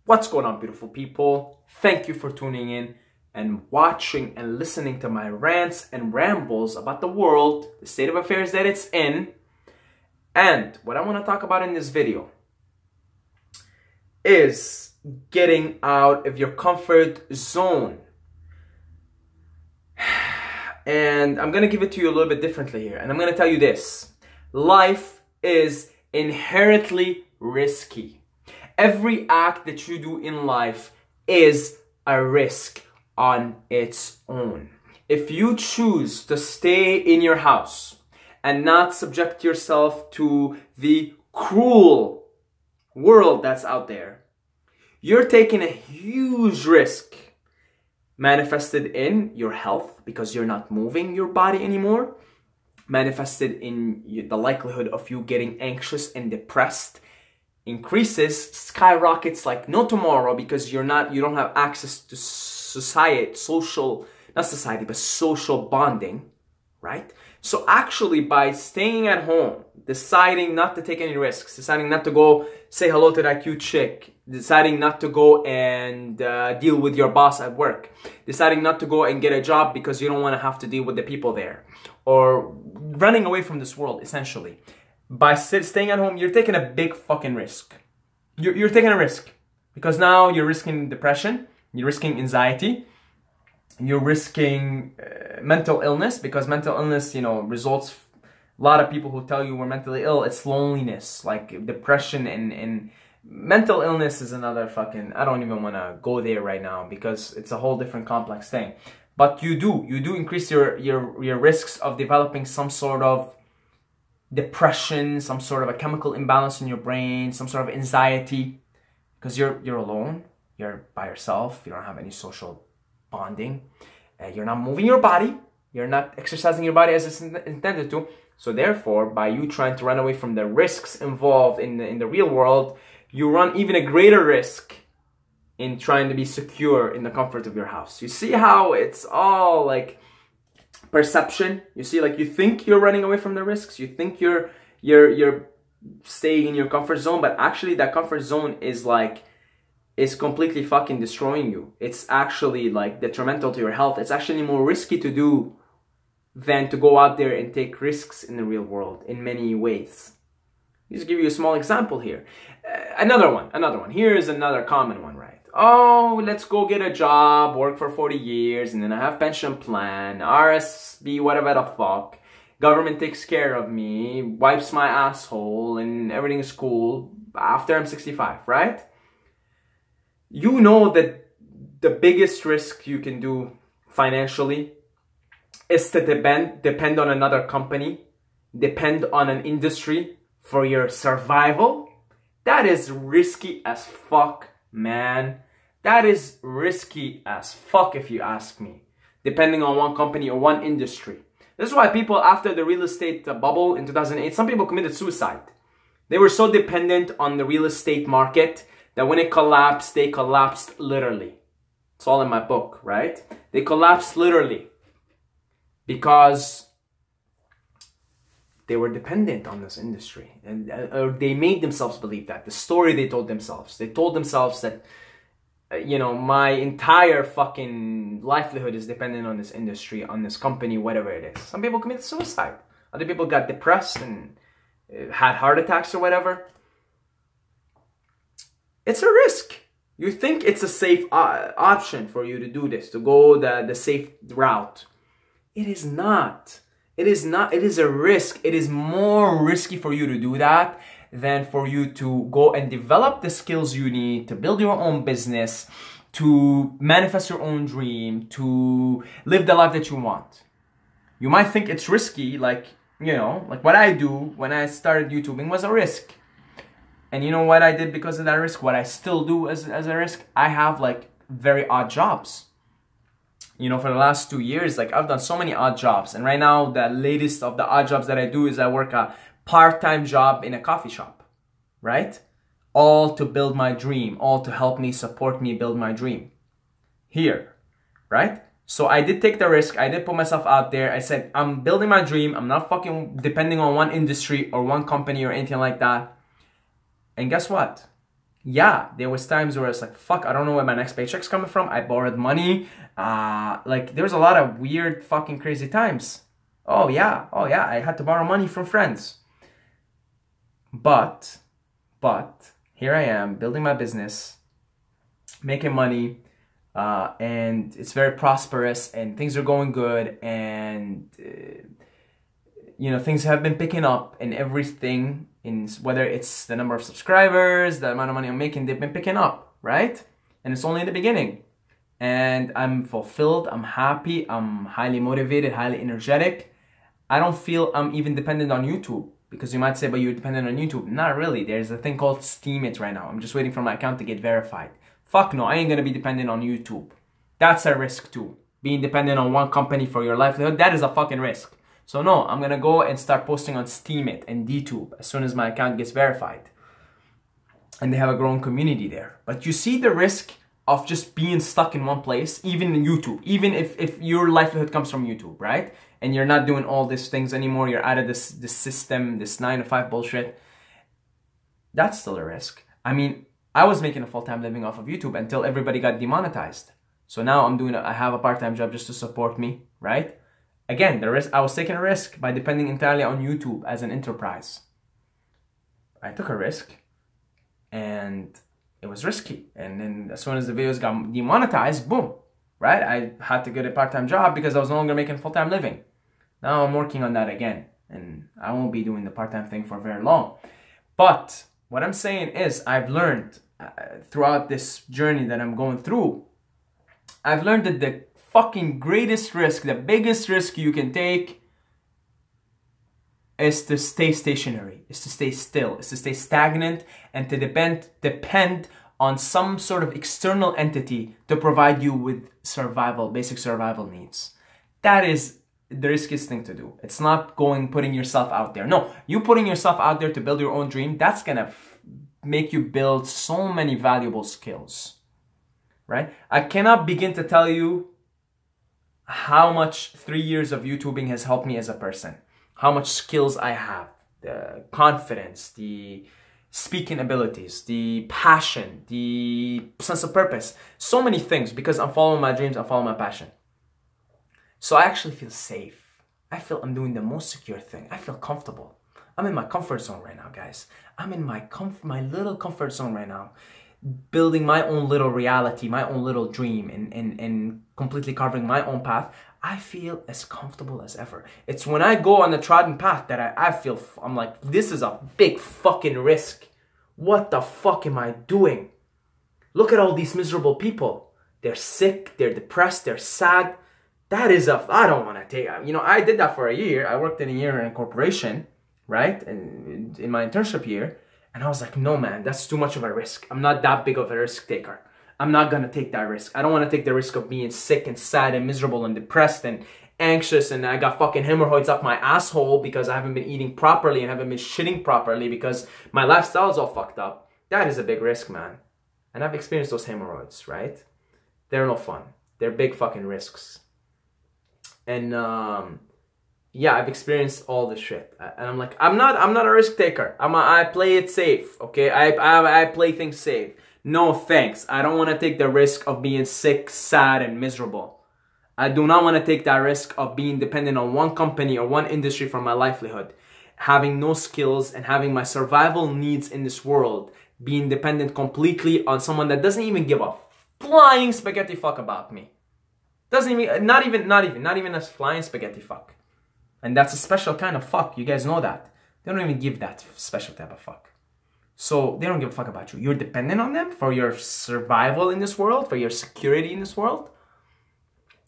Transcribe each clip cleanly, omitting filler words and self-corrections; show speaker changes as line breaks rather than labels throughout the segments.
What's going on, beautiful people? Thank you for tuning in and watching and listening to my rants and rambles about the world, the state of affairs that it's in. And what I want to talk about in this video is getting out of your comfort zone. And I'm going to give it to you a little bit differently here. And I'm going to tell you this. Life is inherently risky. Every act that you do in life is a risk on its own. If you choose to stay in your house and not subject yourself to the cruel world that's out there, you're taking a huge risk manifested in your health because you're not moving your body anymore, manifested in the likelihood of you getting anxious and depressed increases, skyrockets like no tomorrow because you don't have access to social bonding, right? So actually, by staying at home, deciding not to take any risks, deciding not to go say hello to that cute chick, deciding not to go and deal with your boss at work, deciding not to go and get a job because you don't want to have to deal with the people there, or running away from this world, essentially. By staying at home, you're taking a big fucking risk. You're taking a risk because now you're risking depression, you're risking anxiety, you're risking mental illness, because mental illness, results. A lot of people who tell you we're mentally ill, it's loneliness, like depression and mental illness is another fucking. I don't even want to go there right now because it's a whole different complex thing. But you do increase your risks of developing some sort of depression, some sort of a chemical imbalance in your brain, some sort of anxiety, because you're alone, you're by yourself, you don't have any social bonding, you're not moving your body, you're not exercising your body as it's intended to. So therefore, by you trying to run away from the risks involved in the real world, you run even a greater risk in trying to be secure in the comfort of your house. You see how it's all like perception? You see, like, you think you're running away from the risks, you think you're staying in your comfort zone, but actually that comfort zone is completely fucking destroying you. It's actually like detrimental to your health. It's actually more risky to do than to go out there and take risks in the real world in many ways. Just give you a small example here. Another one. Here is another common one, right? Oh, let's go get a job, work for 40 years, and then I have pension plan, RSP, whatever the fuck. Government takes care of me, wipes my asshole, and everything is cool after I'm 65, right? You know that the biggest risk you can do financially is to depend on another company, depend on an industry for your survival. That is risky as fuck, man. That is risky as fuck if you ask me. Depending on one company or one industry. This is why people, after the real estate bubble in 2008, some people committed suicide. They were so dependent on the real estate market that when it collapsed, they collapsed literally. It's all in my book, right? They collapsed literally because they were dependent on this industry, and or they made themselves believe that. The story they told themselves that, my entire fucking livelihood is dependent on this industry, on this company, whatever it is. Some people committed suicide. Other people got depressed and had heart attacks or whatever. It's a risk. You think it's a safe option for you to do this, to go the safe route. It is not. It is not. It is a risk. It is more risky for you to do that than for you to go and develop the skills you need to build your own business, to manifest your own dream, to live the life that you want. You might think it's risky, like what I do when I started YouTubing was a risk. And you know what I did because of that risk? What I still do as a risk? I have very odd jobs. For the last 2 years, I've done so many odd jobs. And right now, the latest of the odd jobs that I do is I work a part-time job in a coffee shop, right? All to build my dream, all to help me, support me, build my dream here, right? So I did take the risk. I did put myself out there. I said, I'm building my dream. I'm not fucking depending on one industry or one company or anything like that. And guess what? yeah, there was times where it's like, fuck, I don't know where my next paycheck's coming from. I borrowed money. Like there was a lot of weird fucking crazy times. Oh yeah, I had to borrow money from friends. But here I am building my business, making money, and it's very prosperous, and things are going good, and you know, things have been picking up, and everything, in whether it's the number of subscribers, the amount of money I'm making, they've been picking up, right? And it's only in the beginning, and I'm fulfilled, I'm happy, I'm highly motivated, highly energetic. I don't feel I'm even dependent on YouTube. Because you might say, but you're dependent on YouTube. Not really. There's a thing called Steemit right now. I'm just waiting for my account to get verified. Fuck no, I ain't gonna be dependent on YouTube. That's a risk too. Being dependent on one company for your livelihood, that is a fucking risk. So no, I'm gonna go and start posting on Steemit and DTube as soon as my account gets verified. And they have a growing community there. But you see the risk of just being stuck in one place, even in YouTube, even if your livelihood comes from YouTube, right? And you're not doing all these things anymore, you're out of this system, this 9-to-5 bullshit, that's still a risk. I mean, I was making a full-time living off of YouTube until everybody got demonetized. So now I have a part-time job just to support me, right? Again, the risk, I was taking a risk by depending entirely on YouTube as an enterprise. I took a risk, and it was risky. And then as soon as the videos got demonetized, boom, right? I had to get a part-time job because I was no longer making full-time living. Now I'm working on that again, and I won't be doing the part-time thing for very long. But what I'm saying is I've learned throughout this journey that I'm going through, I've learned that the fucking greatest risk, the biggest risk you can take is to stay stationary, is to stay still, is to stay stagnant, and to depend on some sort of external entity to provide you with survival, basic survival needs. That is the riskiest thing to do. It's not putting yourself out there. No, you putting yourself out there to build your own dream, that's gonna make you build so many valuable skills, right? I cannot begin to tell you how much 3 years of YouTubing has helped me as a person, how much skills I have, the confidence, the speaking abilities, the passion, the sense of purpose, so many things, because I'm following my dreams, I'm following my passion. So I actually feel safe. I feel I'm doing the most secure thing. I feel comfortable. I'm in my comfort zone right now, guys. I'm in my little comfort zone right now, building my own little reality, my own little dream, and completely carving my own path. I feel as comfortable as ever. It's when I go on the trodden path that I feel, I'm like, this is a big fucking risk. What the fuck am I doing? Look at all these miserable people. They're sick, they're depressed, they're sad. That is I don't want to take, you know, I did that for a year. I worked in a year in a corporation, right? And in my internship year. And I was like, no, man, that's too much of a risk. I'm not that big of a risk taker. I'm not going to take that risk. I don't want to take the risk of being sick and sad and miserable and depressed and anxious, and I got fucking hemorrhoids up my asshole because I haven't been eating properly and haven't been shitting properly because my lifestyle is all fucked up. That is a big risk, man. And I've experienced those hemorrhoids, right? They're no fun. They're big fucking risks. And yeah, I've experienced all this shit, and I'm like, I'm not a risk taker. I play it safe, okay? I play things safe. No thanks. I don't want to take the risk of being sick, sad, and miserable. I do not want to take that risk of being dependent on one company or one industry for my livelihood, having no skills and having my survival needs in this world being dependent completely on someone that doesn't even give a flying spaghetti fuck about me. Doesn't even, not even a flying spaghetti fuck. And that's a special kind of fuck. You guys know that. They don't even give that special type of fuck. So they don't give a fuck about you. You're dependent on them for your survival in this world, for your security in this world.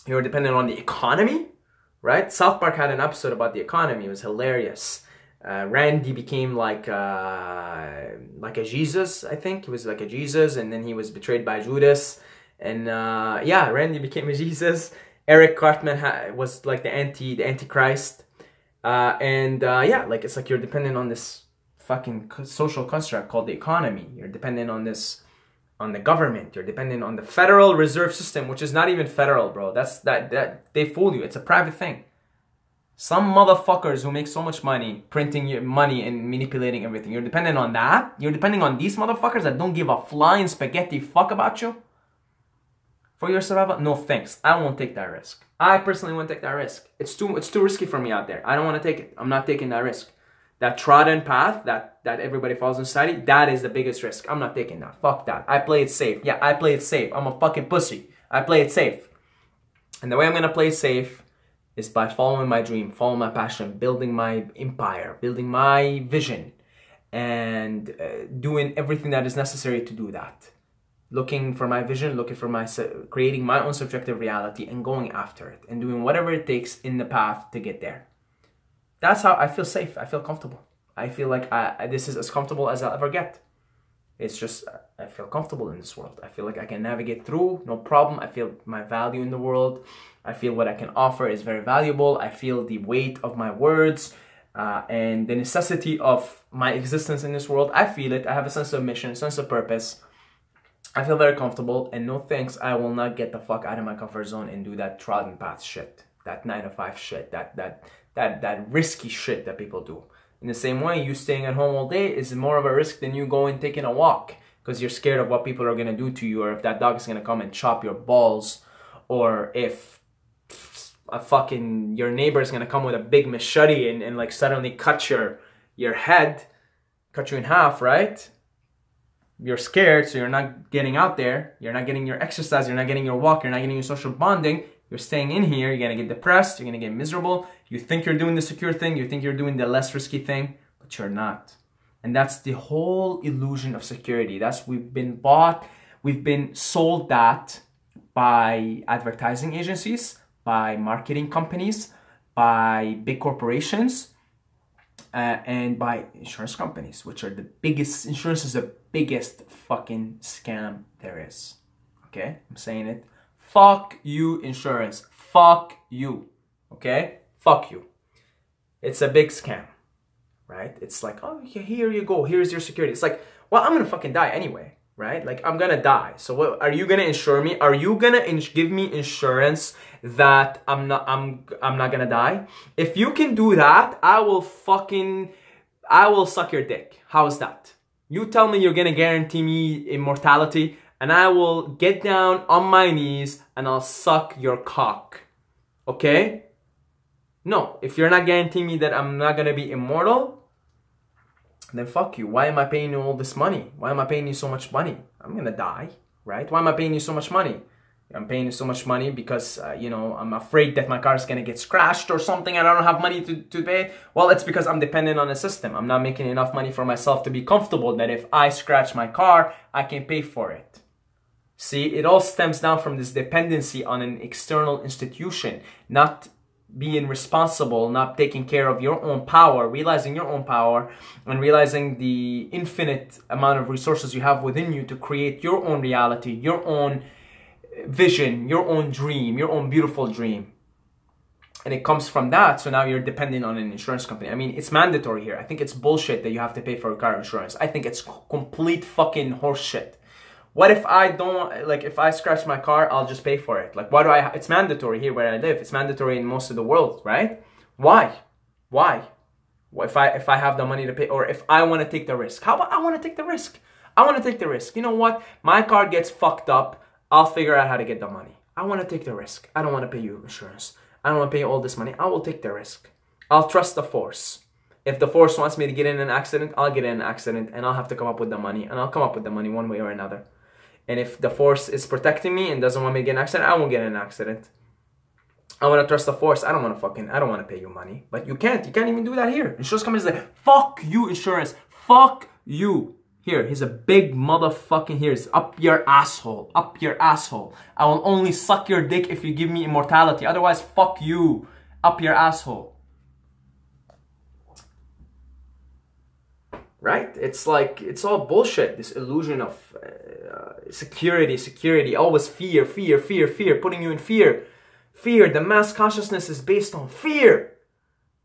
You're dependent on the economy, right? South Park had an episode about the economy. It was hilarious. Randy became like a Jesus, I think. He was like a Jesus, and then he was betrayed by Judas. And yeah, Randy became a Jesus. Eric Cartman was like the Antichrist. Yeah, like it's like you're dependent on this fucking social construct called the economy. You're dependent on this, on the government. You're dependent on the Federal Reserve System, which is not even federal, bro. That they fool you. It's a private thing. Some motherfuckers who make so much money printing your money and manipulating everything. You're dependent on that? You're depending on these motherfuckers that don't give a flying spaghetti fuck about you? For your survival? No thanks. I won't take that risk. I personally won't take that risk. It's too risky for me out there. I don't want to take it. I'm not taking that risk. That trodden path that everybody follows in society, that is the biggest risk. I'm not taking that. Fuck that. I play it safe. Yeah, I play it safe. I'm a fucking pussy. I play it safe. And the way I'm gonna play it safe is by following my dream, following my passion, building my empire, building my vision, and doing everything that is necessary to do that. Looking for my vision, creating my own subjective reality and going after it and doing whatever it takes in the path to get there. That's how I feel safe. I feel comfortable. I feel like this is as comfortable as I'll ever get. It's just, I feel comfortable in this world. I feel like I can navigate through, no problem. I feel my value in the world. I feel what I can offer is very valuable. I feel the weight of my words and the necessity of my existence in this world. I feel it. I have a sense of mission, sense of purpose. I feel very comfortable, and no thanks, I will not get the fuck out of my comfort zone and do that trodden path shit, that 9-to-5 shit, that risky shit that people do. In the same way, you staying at home all day is more of a risk than you going taking a walk because you're scared of what people are gonna do to you, or if that dog is gonna come and chop your balls, or if your neighbor is gonna come with a big machete and like suddenly cut your head, cut you in half, right? You're scared, so you're not getting out there. You're not getting your exercise. You're not getting your walk. You're not getting your social bonding. You're staying in here. You're going to get depressed. You're going to get miserable. You think you're doing the secure thing. You think you're doing the less risky thing, but you're not. And that's the whole illusion of security. We've been bought. We've been sold that by advertising agencies, by marketing companies, by big corporations, and by insurance companies, which are the biggest. Insurance is the biggest fucking scam there is. Okay, I'm saying it. Fuck you, insurance. Fuck you. Okay, fuck you. It's a big scam, right? It's like, oh, here you go. Here's your security. It's like, well, I'm gonna fucking die anyway, right? Like, I'm gonna die. So what are you gonna insure me? Are you gonna give me insurance that I'm not gonna die? If you can do that, I will suck your dick. How's that? You tell me you're gonna guarantee me immortality, and I will get down on my knees and I'll suck your cock. Okay? No, if you're not guaranteeing me that I'm not gonna be immortal, then fuck you. Why am I paying you all this money? Why am I paying you so much money? I'm gonna die, right? Why am I paying you so much money? I'm paying you so much money because, I'm afraid that my car is gonna get scratched or something and I don't have money to pay. Well, it's because I'm dependent on the system. I'm not making enough money for myself to be comfortable that if I scratch my car, I can pay for it. See, it all stems down from this dependency on an external institution, not being responsible, not taking care of your own power, realizing your own power, and realizing the infinite amount of resources you have within you to create your own reality, your own vision, your own dream, your own beautiful dream. And it comes from that, so now you're dependent on an insurance company. I mean, it's mandatory here. I think it's bullshit that you have to pay for car insurance. I think it's complete fucking horseshit. What if I don't, like, if I scratch my car, I'll just pay for it. Like, why do it's mandatory here where I live. It's mandatory in most of the world, right? Why? If I have the money to pay, or if I want to take the risk. How about I want to take the risk? I want to take the risk. You know what? My car gets fucked up. I'll figure out how to get the money. I want to take the risk. I don't want to pay you insurance. I don't want to pay you all this money. I will take the risk. I'll trust the force. If the force wants me to get in an accident, I'll get in an accident and I'll have to come up with the money. And I'll come up with the money one way or another. And if the force is protecting me and doesn't want me to get in an accident, I won't get in an accident. I want to trust the force. I don't want to pay you money. But you can't even do that here. Insurance companies say, fuck you, insurance. Fuck you. Here, here's a big motherfucking, here's up your asshole. Up your asshole. I will only suck your dick if you give me immortality. Otherwise, fuck you. Up your asshole. Right? It's like, it's all bullshit. This illusion of security. Always fear. Putting you in fear. Fear. The mass consciousness is based on fear.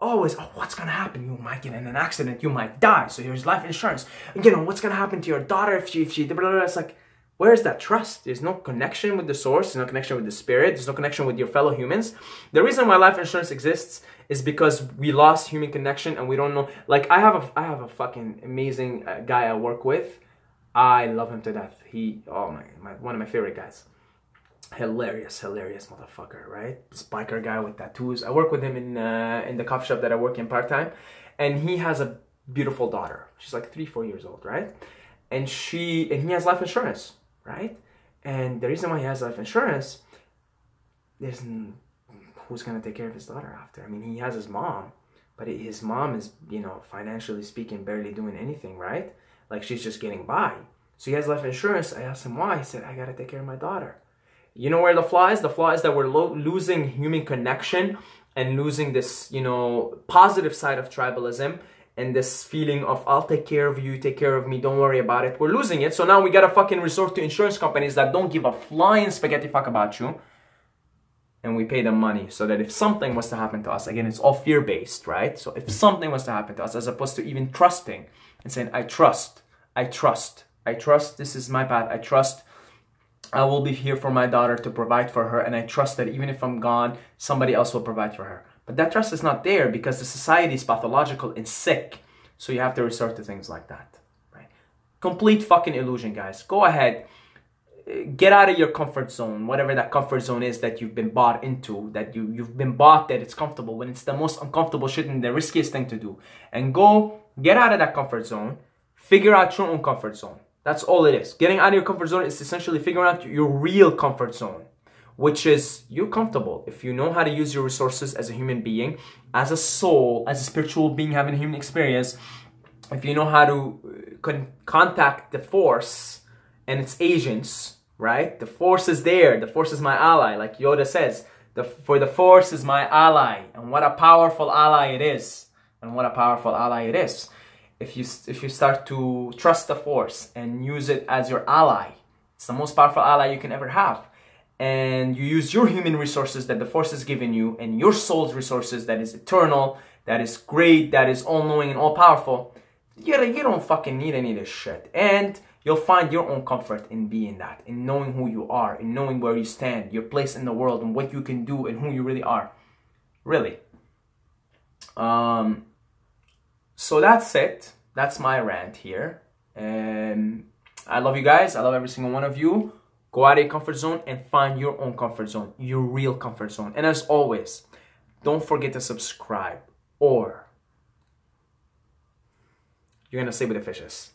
Always, oh, what's gonna happen? You might get in an accident, you might die. So here's life insurance. And, what's gonna happen to your daughter if she blah, blah, blah. It's like, where's that trust? There's no connection with the source. There's no connection with the spirit. There's no connection with your fellow humans. The reason why life insurance exists is because we lost human connection and we don't know. Like I have a fucking amazing guy I work with. I love him to death. Oh my, one of my favorite guys. Hilarious motherfucker, right? This biker guy with tattoos. I work with him in the coffee shop that I work in part-time, and he has a beautiful daughter. She's like 3-4 years old, right? And he has life insurance, right? And the reason why he has life insurance, who's gonna take care of his daughter after? I mean, he has his mom, but his mom is, you know, financially speaking, barely doing anything, right? Like she's just getting by. So he has life insurance. I asked him why. He said, I gotta take care of my daughter. You know where the flaw is? The flaw is that we're losing human connection and losing this, you know, positive side of tribalism and this feeling of I'll take care of you, take care of me, don't worry about it. We're losing it. So now we gotta fucking resort to insurance companies that don't give a flying spaghetti fuck about you. And we pay them money so that if something was to happen to us, again, it's all fear-based, right? So if something was to happen to us, as opposed to even trusting and saying, I trust, this is my path, I trust I will be here for my daughter to provide for her, and I trust that even if I'm gone, somebody else will provide for her. But that trust is not there because the society is pathological and sick. So you have to resort to things like that, right? Complete fucking illusion, guys. Go ahead. Get out of your comfort zone, whatever that comfort zone is that you've been bought into, that you've been bought that it's comfortable, when it's the most uncomfortable shit and the riskiest thing to do. And go get out of that comfort zone. Figure out your own comfort zone. That's all it is. Getting out of your comfort zone is essentially figuring out your real comfort zone, which is you're comfortable. If you know how to use your resources as a human being, as a soul, as a spiritual being having a human experience, if you know how to contact the force and its agents, right? The force is there. The force is my ally, like Yoda says. For the force is my ally. And what a powerful ally it is. And what a powerful ally it is. If you start to trust the force and use it as your ally, it's the most powerful ally you can ever have. And you use your human resources that the force has given you and your soul's resources that is eternal, that is great, that is all-knowing and all-powerful. You don't fucking need any of this shit. And you'll find your own comfort in being that, in knowing who you are, in knowing where you stand, your place in the world, and what you can do and who you really are. Really. So that's it. That's my rant here. And I love you guys. I love every single one of you. Go out of your comfort zone and find your own comfort zone, your real comfort zone. And as always, don't forget to subscribe or you're going to sleep with the fishes.